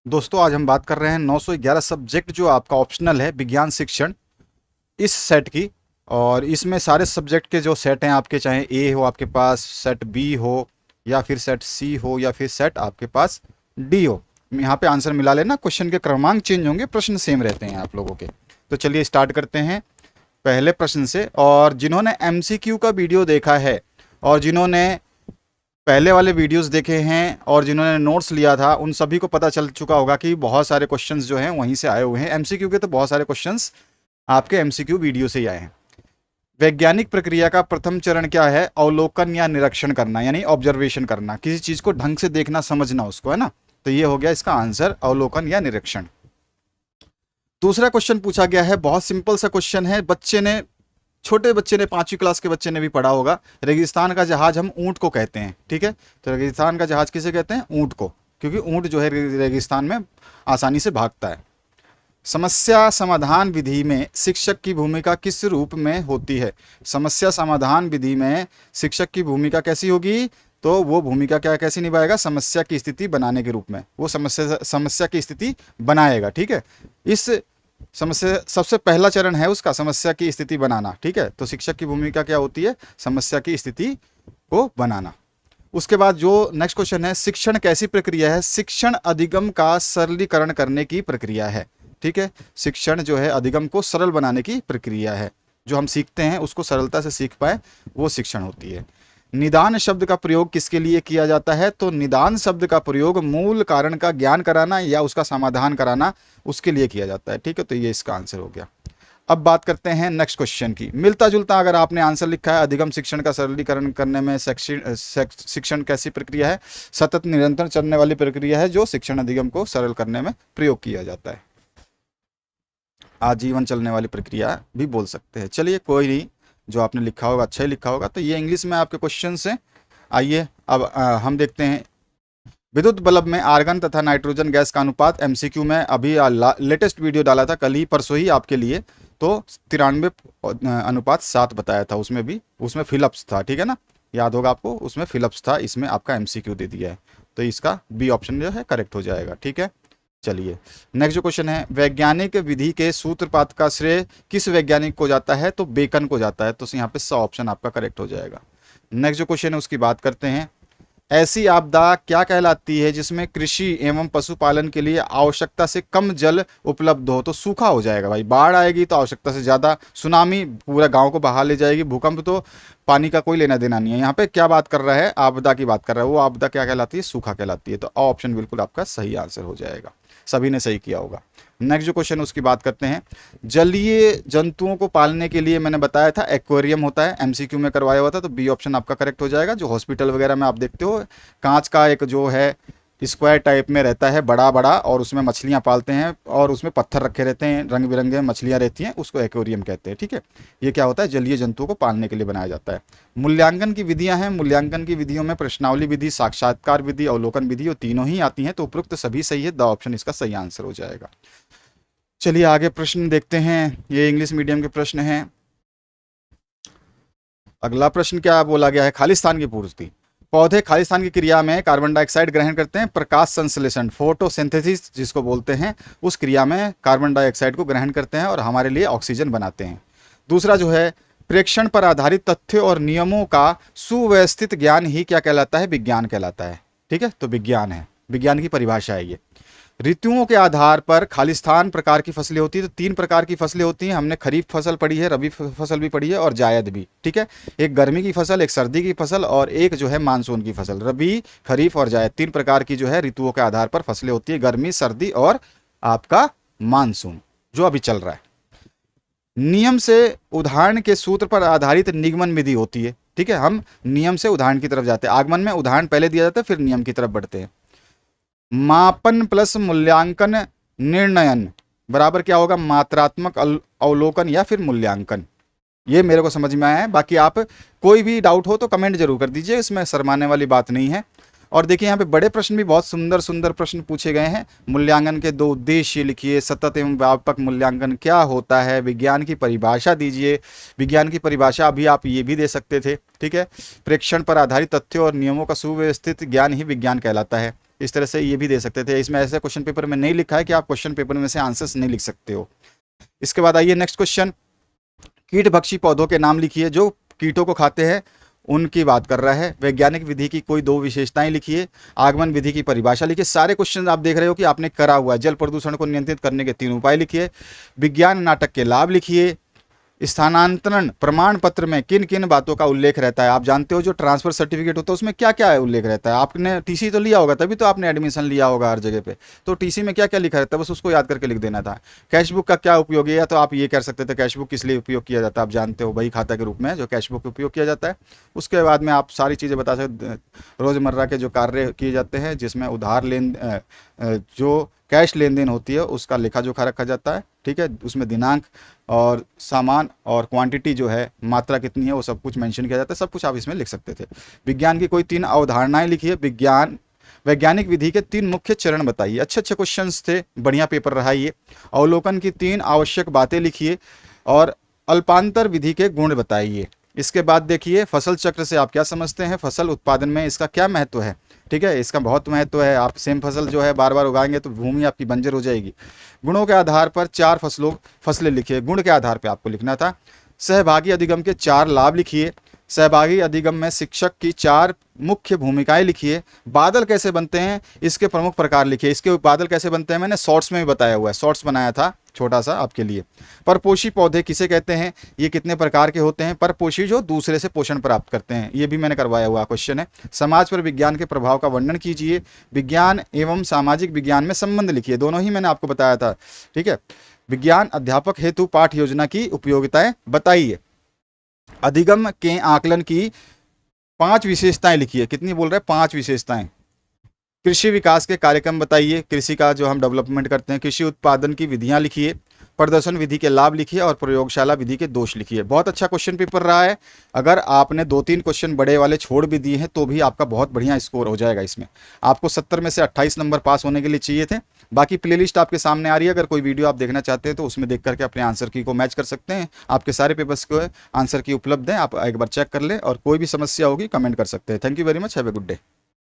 दोस्तों आज हम बात कर रहे हैं 911 सब्जेक्ट जो आपका ऑप्शनल है विज्ञान शिक्षण इस सेट की। और इसमें सारे सब्जेक्ट के जो सेट हैं आपके, चाहे ए हो आपके पास, सेट बी हो या फिर सेट सी हो या फिर सेट आपके पास डी हो, यहाँ पे आंसर मिला लेना। क्वेश्चन के क्रमांक चेंज होंगे, प्रश्न सेम रहते हैं आप लोगों के। तो चलिए स्टार्ट करते हैं पहले प्रश्न से। और जिन्होंने एमसीक्यू का वीडियो देखा है और जिन्होंने पहले वाले वीडियोस देखे हैं और जिन्होंने नोट्स लिया था, उन सभी को पता चल चुका होगा कि बहुत सारे क्वेश्चंस जो हैं वहीं से आए हुए हैं। एमसीक्यू के तो बहुत सारे क्वेश्चंस आपके एमसीक्यू वीडियो से ही आए हैं। वैज्ञानिक प्रक्रिया का प्रथम चरण क्या है? अवलोकन या निरीक्षण करना, यानी ऑब्जर्वेशन करना, किसी चीज को ढंग से देखना, समझना उसको, है ना। तो ये हो गया इसका आंसर, अवलोकन या निरीक्षण। दूसरा क्वेश्चन पूछा गया है, बहुत सिंपल सा क्वेश्चन है, छोटे बच्चे ने, 5वीं क्लास के बच्चे ने भी पढ़ा होगा। रेगिस्तान का जहाज हम ऊंट को कहते हैं, ठीक है। तो रेगिस्तान का जहाज किसे कहते हैं? ऊंट को, क्योंकि ऊंट जो है रेगिस्तान में आसानी से भागता है। समस्या समाधान विधि में शिक्षक की भूमिका किस रूप में होती है? समस्या समाधान विधि में शिक्षक की भूमिका कैसी होगी? तो वो भूमिका क्या कैसी निभाएगा? समस्या की स्थिति बनाने के रूप में वो समस्या की स्थिति बनाएगा, ठीक है। इस समस्या सबसे पहला चरण है उसका, समस्या की स्थिति बनाना, ठीक है। तो शिक्षक की भूमिका क्या होती है? समस्या की स्थिति को बनाना। उसके बाद जो नेक्स्ट क्वेश्चन है, शिक्षण कैसी प्रक्रिया है? शिक्षण अधिगम का सरलीकरण करने की प्रक्रिया है, ठीक है। शिक्षण जो है अधिगम को सरल बनाने की प्रक्रिया है, जो हम सीखते हैं उसको सरलता से सीख पाए, वो शिक्षण होती है। निदान शब्द का प्रयोग किसके लिए किया जाता है? तो निदान शब्द का प्रयोग मूल कारण का ज्ञान कराना या उसका समाधान कराना, उसके लिए किया जाता है, ठीक है। तो ये इसका आंसर हो गया। अब बात करते हैं नेक्स्ट क्वेश्चन की। मिलता जुलता अगर आपने आंसर लिखा है, अधिगम शिक्षण का सरलीकरण करने में शिक्षण कैसी प्रक्रिया है? सतत निरंतर चलने वाली प्रक्रिया है, जो शिक्षण अधिगम को सरल करने में प्रयोग किया जाता है। आजीवन चलने वाली प्रक्रिया भी बोल सकते हैं। चलिए कोई नहीं, जो आपने लिखा होगा अच्छा ही लिखा होगा। तो ये इंग्लिश में आपके क्वेश्चन हैं। आइए अब हम देखते हैं। विद्युत बल्ब में आर्गन तथा नाइट्रोजन गैस का अनुपात एमसीक्यू में अभी लेटेस्ट वीडियो डाला था कल ही परसों ही आपके लिए। तो 93:7 बताया था, उसमें फिलअप्स था, ठीक है ना। याद होगा आपको, उसमें फिलअप्स था, इसमें आपका एमसीक्यू दे दिया है। तो इसका बी ऑप्शन जो है करेक्ट हो जाएगा, ठीक है। चलिए नेक्स्ट जो क्वेश्चन है, वैज्ञानिक विधि के सूत्रपात का श्रेय किस वैज्ञानिक को जाता है? तो बेकन को जाता है। तो यहाँ पे सा ऑप्शन आपका करेक्ट हो जाएगा। नेक्स्ट जो क्वेश्चन है उसकी बात करते हैं। ऐसी आपदा क्या कहलाती है जिसमें कृषि एवं पशुपालन के लिए आवश्यकता से कम जल उपलब्ध हो? तो सूखा हो जाएगा भाई। बाढ़ आएगी तो आवश्यकता से ज्यादा, सुनामी पूरा गांव को बहा ले जाएगी, भूकंप तो पानी का कोई लेना देना नहीं है। यहाँ पे क्या बात कर रहा है? आपदा की बात कर रहा है। वो आपदा क्या कहलाती है? सूखा कहलाती है। तो ऑप्शन बिल्कुल आपका सही आंसर हो जाएगा। सभी ने सही किया होगा। नेक्स्ट जो क्वेश्चन उसकी बात करते हैं। जलीय जंतुओं को पालने के लिए मैंने बताया था एक्वेरियम होता है, एमसीक्यू में करवाया हुआ था। तो बी ऑप्शन आपका करेक्ट हो जाएगा। जो हॉस्पिटल वगैरह में आप देखते हो, कांच का एक जो है स्क्वायर टाइप में रहता है, बड़ा बड़ा, और उसमें मछलियां पालते हैं और उसमें पत्थर रखे रहते हैं, रंग बिरंगे मछलियां रहती हैं, उसको एक्वेरियम कहते हैं, ठीक है। ये क्या होता है? जलीय जंतुओं को पालने के लिए बनाया जाता है। मूल्यांकन की विधियां हैं। मूल्यांकन की विधियों में प्रश्नावली विधि, साक्षात्कार विधि, अवलोकन विधि, वो तीनों ही आती हैं। तो उपयुक्त सभी सही है, द ऑप्शन इसका सही आंसर हो जाएगा। चलिए आगे प्रश्न देखते हैं। ये इंग्लिश मीडियम के प्रश्न हैं। अगला प्रश्न क्या बोला गया है? खालिस्तान की पूर्ति। पौधे खालिस्तान की क्रिया में कार्बन डाइऑक्साइड ग्रहण करते हैं। प्रकाश संश्लेषण, फोटोसिंथेसिस जिसको बोलते हैं, उस क्रिया में कार्बन डाइऑक्साइड को ग्रहण करते हैं और हमारे लिए ऑक्सीजन बनाते हैं। दूसरा जो है, प्रेक्षण पर आधारित तथ्यों और नियमों का सुव्यवस्थित ज्ञान ही क्या कहलाता है? विज्ञान कहलाता है, ठीक है। तो विज्ञान है, विज्ञान की परिभाषा है ये। ऋतुओं के आधार पर खालिस्तान प्रकार की फसलें होती है। तो 3 प्रकार की फसलें होती हैं। हमने खरीफ फसल पढ़ी है, रबी फसल भी पढ़ी है और जायद भी, ठीक है। एक गर्मी की फसल, एक सर्दी की फसल और एक जो है मानसून की फसल। रबी, खरीफ और जायद 3 प्रकार की जो है ऋतुओं के आधार पर फसलें होती है, गर्मी, सर्दी और आपका मानसून जो अभी चल रहा है। नियम से उदाहरण के सूत्र पर आधारित निगमन विधि होती है, ठीक है। हम नियम से उदाहरण की तरफ जाते हैं। आगमन में उदाहरण पहले दिया जाता है, फिर नियम की तरफ बढ़ते हैं। मापन प्लस मूल्यांकन निर्णयन बराबर क्या होगा? मात्रात्मक अवलोकन या फिर मूल्यांकन। ये मेरे को समझ में आया है। बाकी आप कोई भी डाउट हो तो कमेंट जरूर कर दीजिए, इसमें शर्माने वाली बात नहीं है। और देखिए यहाँ पे बड़े प्रश्न भी बहुत सुंदर सुंदर प्रश्न पूछे गए हैं। मूल्यांकन के 2 उद्देश्य लिखिए, सतत एवं व्यापक मूल्यांकन क्या होता है, विज्ञान की परिभाषा दीजिए। विज्ञान की परिभाषा अभी आप ये भी दे सकते थे, ठीक है। प्रेक्षण पर आधारित तथ्यों और नियमों का सुव्यवस्थित ज्ञान ही विज्ञान कहलाता है। इस तरह से ये भी दे सकते थे। इसमें ऐसे क्वेश्चन पेपर में नहीं लिखा है कि आप क्वेश्चन पेपर में से आंसर्स नहीं लिख सकते हो। इसके बाद आइए नेक्स्ट क्वेश्चन, कीट भक्षी पौधों के नाम लिखिए। जो कीटों को खाते हैं उनकी बात कर रहा है। वैज्ञानिक विधि की कोई 2 विशेषताएं लिखिए। आगमन विधि की परिभाषा लिखिए। सारे क्वेश्चन आप देख रहे हो कि आपने करा हुआ है। जल प्रदूषण को नियंत्रित करने के 3 उपाय लिखिए। विज्ञान नाटक के लाभ लिखिए। स्थानांतरण प्रमाण पत्र में किन किन बातों का उल्लेख रहता है। आप जानते हो जो ट्रांसफर सर्टिफिकेट होता है उसमें क्या क्या उल्लेख रहता है। आपने टीसी तो लिया होगा, तभी तो आपने एडमिशन लिया होगा हर जगह पे। तो टीसी में क्या क्या लिखा रहता है, बस उसको याद करके लिख देना था। कैश बुक का क्या उपयोग है, या तो आप ये कर सकते थे कैश बुक किस लिए उपयोग किया जाता है। आप जानते हो बही खाता के रूप में जो कैश बुक उपयोग किया जाता है। उसके बाद में आप सारी चीज़ें बता सकते, रोज़मर्रा के जो कार्य किए जाते हैं जिसमें उधार जो कैश लेन देन होती है उसका लेखा जोखा रखा जाता है। ठीक है, उसमें दिनांक और सामान और क्वांटिटी जो है, मात्रा कितनी है, वो सब कुछ मेंशन किया जाता है। सब कुछ आप इसमें लिख सकते थे। विज्ञान की कोई 3 अवधारणाएं लिखिए। वैज्ञानिक विधि के 3 मुख्य चरण बताइए। अच्छे अच्छे क्वेश्चंस थे, बढ़िया पेपर रहा ये। अवलोकन की 3 आवश्यक बातें लिखिए और अल्पांतर विधि के गुण बताइए। इसके बाद देखिए फसल चक्र से आप क्या समझते हैं, फसल उत्पादन में इसका क्या महत्व है। ठीक है, इसका बहुत महत्व है। आप सेम फसल जो है बार बार उगाएंगे तो भूमि आपकी बंजर हो जाएगी। गुणों के आधार पर 4 फसलें लिखिए। गुण के आधार पर आपको लिखना था। सहभागी अधिगम के 4 लाभ लिखिए। सहभागी अधिगम में शिक्षक की 4 मुख्य भूमिकाएं लिखिए। बादल कैसे बनते हैं इसके प्रमुख प्रकार लिखिए। इसके बादल कैसे बनते हैं मैंने शॉर्ट्स में भी बताया हुआ है, शॉर्ट्स बनाया था छोटा सा आपके लिए। परपोषी पौधे किसे कहते हैं, ये कितने प्रकार के होते हैं। परपोषी जो दूसरे से पोषण प्राप्त करते हैं, ये भी मैंने करवाया हुआ क्वेश्चन है। समाज पर विज्ञान के प्रभाव का वर्णन कीजिए। विज्ञान एवं सामाजिक विज्ञान में संबंध लिखिए। दोनों ही मैंने आपको बताया था। ठीक है, विज्ञान अध्यापक हेतु पाठ योजना की उपयोगिताएं बताइए। अधिगम के आकलन की 5 विशेषताएं लिखिए। कितनी बोल रहे हैं, 5 विशेषताएं। कृषि विकास के कार्यक्रम बताइए। कृषि का जो हम डेवलपमेंट करते हैं। कृषि उत्पादन की विधियां लिखिए। प्रदर्शन विधि के लाभ लिखिए और प्रयोगशाला विधि के दोष लिखिए। बहुत अच्छा क्वेश्चन पेपर रहा है। अगर आपने 2-3 क्वेश्चन बड़े वाले छोड़ भी दिए हैं तो भी आपका बहुत बढ़िया स्कोर हो जाएगा। इसमें आपको 70 में से 28 नंबर पास होने के लिए चाहिए थे। बाकी प्लेलिस्ट आपके सामने आ रही है, अगर कोई वीडियो आप देखना चाहते हैं तो उसमें देख करके अपने आंसर की को मैच कर सकते हैं। आपके सारे पेपर्स को आंसर की उपलब्ध है, आप एक बार चेक कर लें और कोई भी समस्या होगी कमेंट कर सकते हैं। Thank you very much, have a good day.